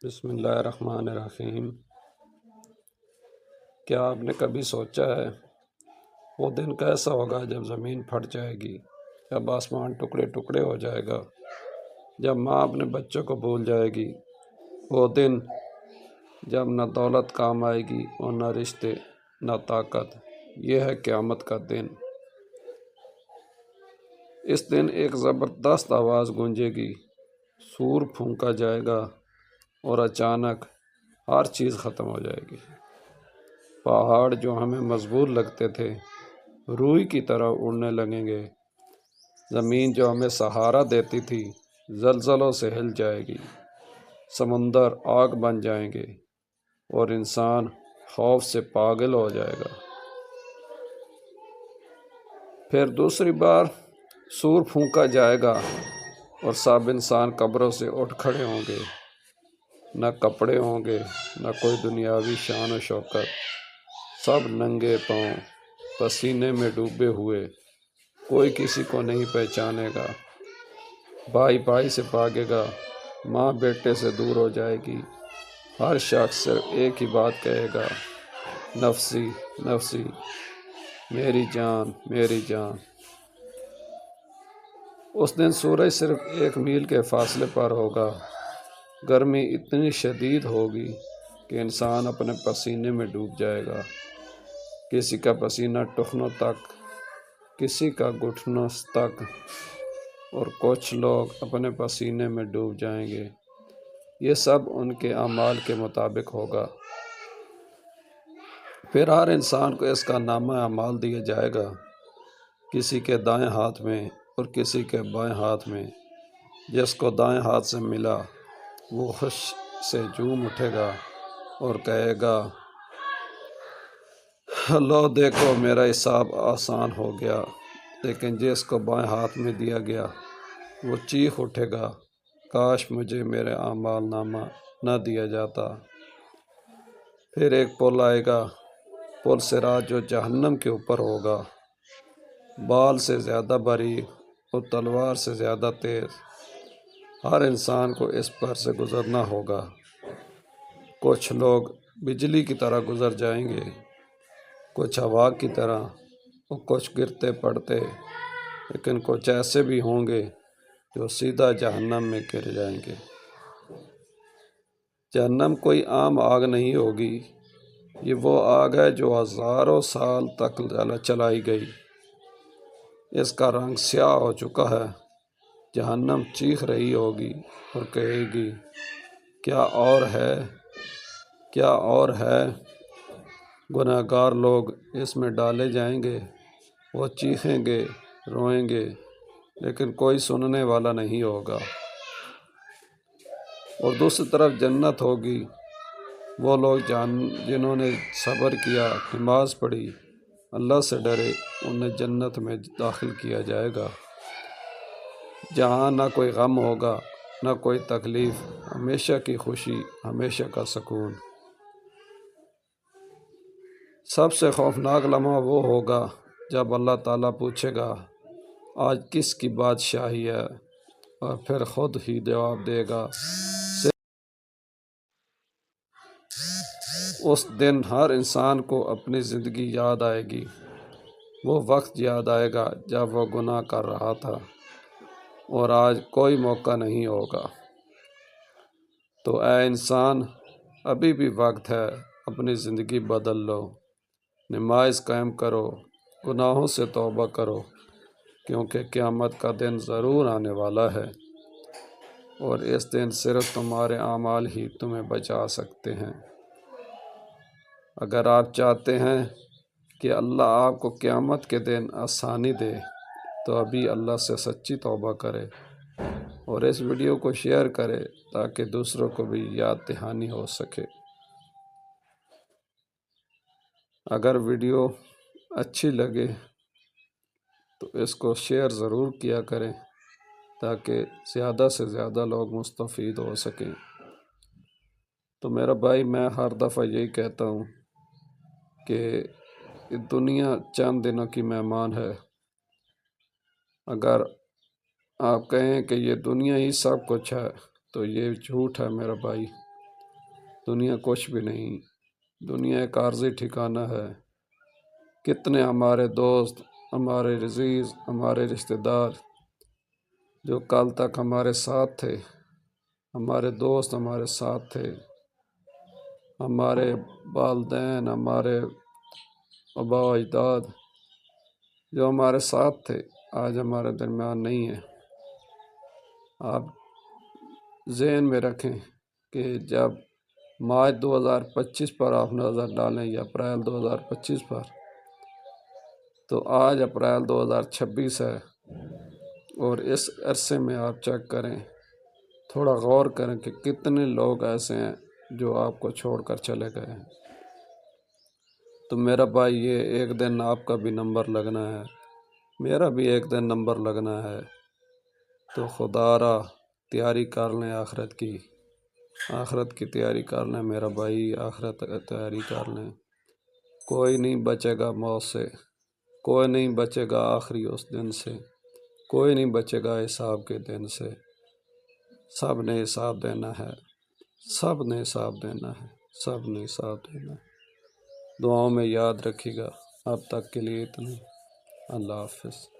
بسم اللہ الرحمن الرحیم۔ کیا آپ نے کبھی سوچا ہے وہ دن کیسا ہوگا جب زمین پھٹ جائے گی، جب آسمان ٹکڑے ٹکڑے ہو جائے گا، جب ماں اپنے بچوں کو بھول جائے گی؟ وہ دن جب نہ دولت کام آئے گی اور نہ رشتے نہ طاقت۔ یہ ہے قیامت کا دن۔ اس دن ایک زبردست آواز گونجے گی، سور پھونکا جائے گا اور اچانک ہر چیز ختم ہو جائے گی۔ پہاڑ جو ہمیں مضبوط لگتے تھے روئی کی طرح اڑنے لگیں گے، زمین جو ہمیں سہارا دیتی تھی زلزلوں سے ہل جائے گی، سمندر آگ بن جائیں گے اور انسان خوف سے پاگل ہو جائے گا۔ پھر دوسری بار سور پھونکا جائے گا اور سب انسان قبروں سے اٹھ کھڑے ہوں گے۔ نہ کپڑے ہوں گے، نہ کوئی دنیاوی شان و شوکت، سب ننگے پاؤں پسینے میں ڈوبے ہوئے، کوئی کسی کو نہیں پہچانے گا، بھائی بھائی سے بھاگے گا، ماں بیٹے سے دور ہو جائے گی، ہر شخص صرف ایک ہی بات کہے گا، نفسی نفسی، میری جان میری جان۔ اس دن سورج صرف 1 میل کے فاصلے پر ہوگا، گرمی اتنی شدید ہوگی کہ انسان اپنے پسینے میں ڈوب جائے گا، کسی کا پسینہ ٹخنوں تک، کسی کا گھٹنوں تک، اور کچھ لوگ اپنے پسینے میں ڈوب جائیں گے۔ یہ سب ان کے اعمال کے مطابق ہوگا۔ پھر ہر انسان کو اس کا نامہ اعمال دیا جائے گا، کسی کے دائیں ہاتھ میں اور کسی کے بائیں ہاتھ میں۔ جس کو دائیں ہاتھ سے ملا وہ خوش سے جھوم اٹھے گا اور کہے گا، لو دیکھو میرا حساب آسان ہو گیا۔ لیکن جس کو بائیں ہاتھ میں دیا گیا وہ چیخ اٹھے گا، کاش مجھے میرے اعمال نامہ نہ دیا جاتا۔ پھر ایک پل آئے گا، پل صراط، جو جہنم کے اوپر ہوگا، بال سے زیادہ باریک اور تلوار سے زیادہ تیز۔ ہر انسان کو اس پر سے گزرنا ہوگا۔ کچھ لوگ بجلی کی طرح گزر جائیں گے، کچھ ہوا کی طرح اور کچھ گرتے پڑتے، لیکن کچھ ایسے بھی ہوں گے جو سیدھا جہنم میں گر جائیں گے۔ جہنم کوئی عام آگ نہیں ہوگی، یہ وہ آگ ہے جو ہزاروں سال تک چلائی گئی۔ اس کا رنگ سیاہ ہو چکا ہے۔ جہنم چیخ رہی ہوگی اور کہے گی، کیا اور ہے، کیا اور ہے؟ گنہگار لوگ اس میں ڈالے جائیں گے، وہ چیخیں گے، روئیں گے، لیکن کوئی سننے والا نہیں ہوگا۔ اور دوسری طرف جنت ہوگی، وہ لوگ جنہوں نے صبر کیا، نماز پڑھی، اللہ سے ڈرے، انہیں جنت میں داخل کیا جائے گا، جہاں نہ کوئی غم ہوگا نہ کوئی تکلیف، ہمیشہ کی خوشی، ہمیشہ کا سکون۔ سب سے خوفناک لمحہ وہ ہوگا جب اللہ تعالیٰ پوچھے گا، آج کس کی بادشاہی ہے؟ اور پھر خود ہی جواب دے گا، اس دن ہر انسان کو اپنی زندگی یاد آئے گی، وہ وقت یاد آئے گا جب وہ گناہ کر رہا تھا اور آج کوئی موقع نہیں ہوگا۔ تو اے انسان، ابھی بھی وقت ہے، اپنی زندگی بدل لو، نماز قائم کرو، گناہوں سے توبہ کرو، کیونکہ قیامت کا دن ضرور آنے والا ہے، اور اس دن صرف تمہارے اعمال ہی تمہیں بچا سکتے ہیں۔ اگر آپ چاہتے ہیں کہ اللہ آپ کو قیامت کے دن آسانی دے تو ابھی اللہ سے سچی توبہ کرے اور اس ویڈیو کو شیئر کرے تاکہ دوسروں کو بھی یاد دہانی ہو سکے۔ اگر ویڈیو اچھی لگے تو اس کو شیئر ضرور کیا کریں تاکہ زیادہ سے زیادہ لوگ مستفید ہو سکیں۔ تو میرا بھائی، میں ہر دفعہ یہی کہتا ہوں کہ دنیا چند دنوں کی مہمان ہے۔ اگر آپ کہیں کہ یہ دنیا ہی سب کچھ ہے تو یہ جھوٹ ہے میرا بھائی۔ دنیا کچھ بھی نہیں، دنیا ایک عارضی ٹھکانہ ہے۔ کتنے ہمارے دوست، ہمارے عزیز، ہمارے رشتہ دار جو کل تک ہمارے ساتھ تھے، ہمارے دوست ہمارے ساتھ تھے، ہمارے والدین، ہمارے آباء و اجداد جو ہمارے ساتھ تھے، آج ہمارے درمیان نہیں ہیں۔ آپ ذہن میں رکھیں کہ جب مارچ 2025 پر آپ نظر ڈالیں یا اپریل 2025 پر، تو آج اپریل 2026 ہے، اور اس عرصے میں آپ چیک کریں، تھوڑا غور کریں کہ کتنے لوگ ایسے ہیں جو آپ کو چھوڑ کر چلے گئے ہیں۔ تو میرا بھائی، یہ ایک دن آپ کا بھی نمبر لگنا ہے، میرا بھی ایک دن نمبر لگنا ہے۔ تو خدا را تیاری کر لیں آخرت کی، آخرت کی تیاری کر لیں میرا بھائی، آخرت کی تیاری کر لیں۔ کوئی نہیں بچے گا موت سے، کوئی نہیں بچے گا آخری اس دن سے، کوئی نہیں بچے گا حساب کے دن سے۔ سب نے حساب دینا ہے، سب نے حساب دینا ہے، سب نے حساب دینا ہے۔ دعاؤں میں یاد رکھیے گا۔ اب تک کے لیے اتنا، اللہ حافظ۔